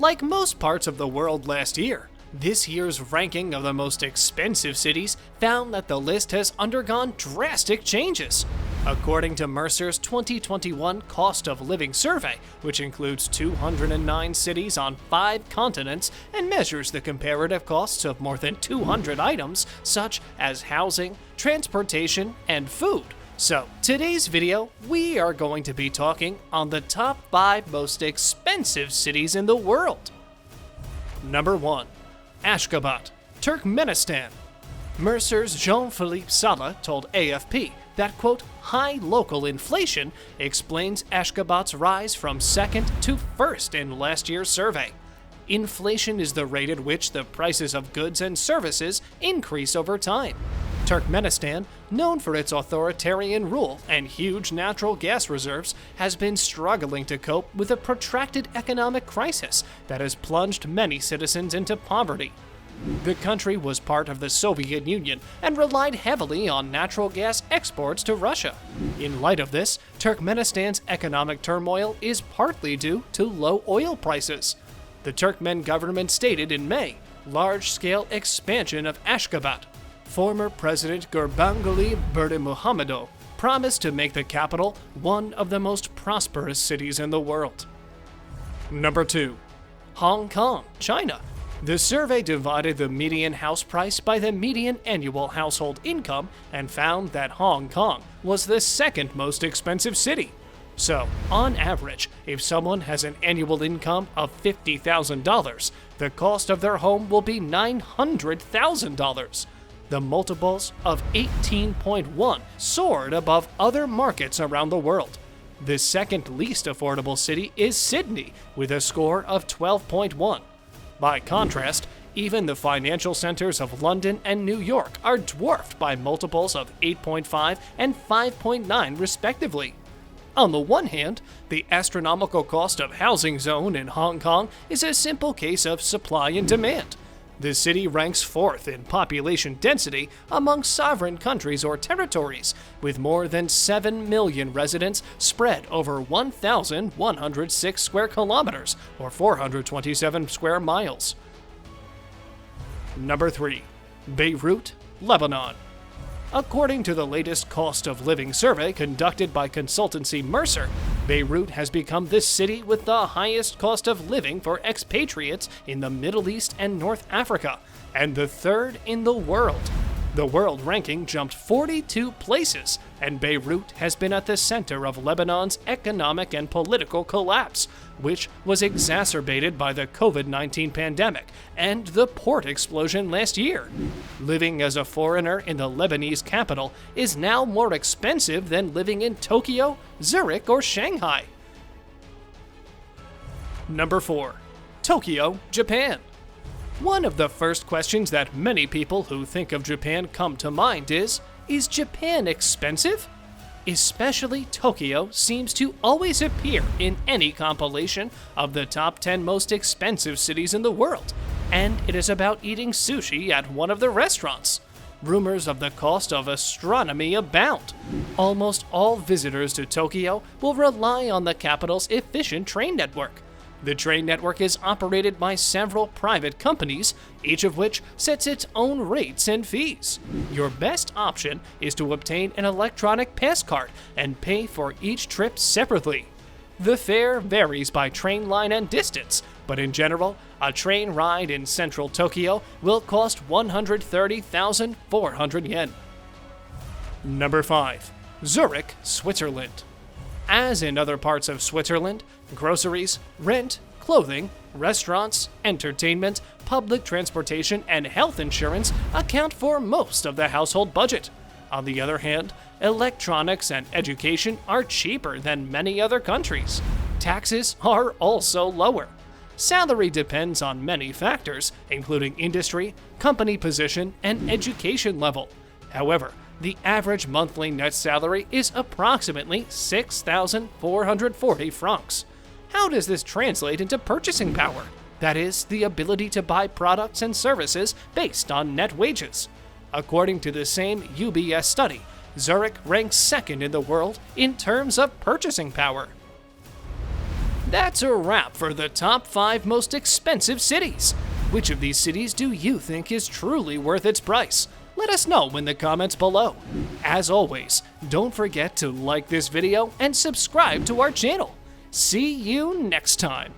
Like most parts of the world last year, this year's ranking of the most expensive cities found that the list has undergone drastic changes. According to Mercer's 2021 Cost of Living Survey, which includes 209 cities on 5 continents and measures the comparative costs of more than 200 items such as housing, transportation, and food. So, today's video, we are going to be talking on the top 5 most expensive cities in the world. Number 1. Ashgabat, Turkmenistan. Mercer's Jean-Philippe Sala told AFP that, quote, high local inflation explains Ashgabat's rise from second to first in last year's survey. Inflation is the rate at which the prices of goods and services increase over time. Turkmenistan, known for its authoritarian rule and huge natural gas reserves, has been struggling to cope with a protracted economic crisis that has plunged many citizens into poverty. The country was part of the Soviet Union and relied heavily on natural gas exports to Russia. In light of this, Turkmenistan's economic turmoil is partly due to low oil prices. The Turkmen government stated in May large-scale expansion of Ashgabat. Former President Gurbanguly Berdimuhamedow promised to make the capital one of the most prosperous cities in the world. Number 2. Hong Kong, China. The survey divided the median house price by the median annual household income and found that Hong Kong was the second most expensive city. So, on average, if someone has an annual income of $50,000, the cost of their home will be $900,000. The multiples of 18.1 soared above other markets around the world. The second least affordable city is Sydney, with a score of 12.1. By contrast, even the financial centers of London and New York are dwarfed by multiples of 8.5 and 5.9 respectively. On the one hand, the astronomical cost of housing zone in Hong Kong is a simple case of supply and demand. The city ranks 4th in population density among sovereign countries or territories, with more than 7 million residents spread over 1,106 square kilometers, or 427 square miles. Number 3. Beirut, Lebanon. According to the latest cost of living survey conducted by consultancy Mercer, Beirut has become the city with the highest cost of living for expatriates in the Middle East and North Africa, and the 3rd in the world. The world ranking jumped 42 places, and Beirut has been at the center of Lebanon's economic and political collapse, which was exacerbated by the COVID-19 pandemic and the port explosion last year. Living as a foreigner in the Lebanese capital is now more expensive than living in Tokyo, Zurich, or Shanghai. Number 4. Tokyo, Japan. One of the first questions that many people who think of Japan come to mind is Japan expensive? Especially Tokyo seems to always appear in any compilation of the top 10 most expensive cities in the world, and it is about eating sushi at one of the restaurants. Rumors of the cost of astronomy abound. Almost all visitors to Tokyo will rely on the capital's efficient train network. The train network is operated by several private companies, each of which sets its own rates and fees. Your best option is to obtain an electronic pass card and pay for each trip separately. The fare varies by train line and distance, but in general, a train ride in central Tokyo will cost 130,400 yen. Number 5. Zurich, Switzerland. As in other parts of Switzerland, groceries, rent, clothing, restaurants, entertainment, public transportation, and health insurance account for most of the household budget. On the other hand, electronics and education are cheaper than many other countries. Taxes are also lower. Salary depends on many factors, including industry, company position, and education level. However, the average monthly net salary is approximately 6,440 francs. How does this translate into purchasing power? That is, the ability to buy products and services based on net wages. According to the same UBS study, Zurich ranks second in the world in terms of purchasing power. That's a wrap for the top 5 most expensive cities. Which of these cities do you think is truly worth its price? Let us know in the comments below. As always, don't forget to like this video and subscribe to our channel. See you next time.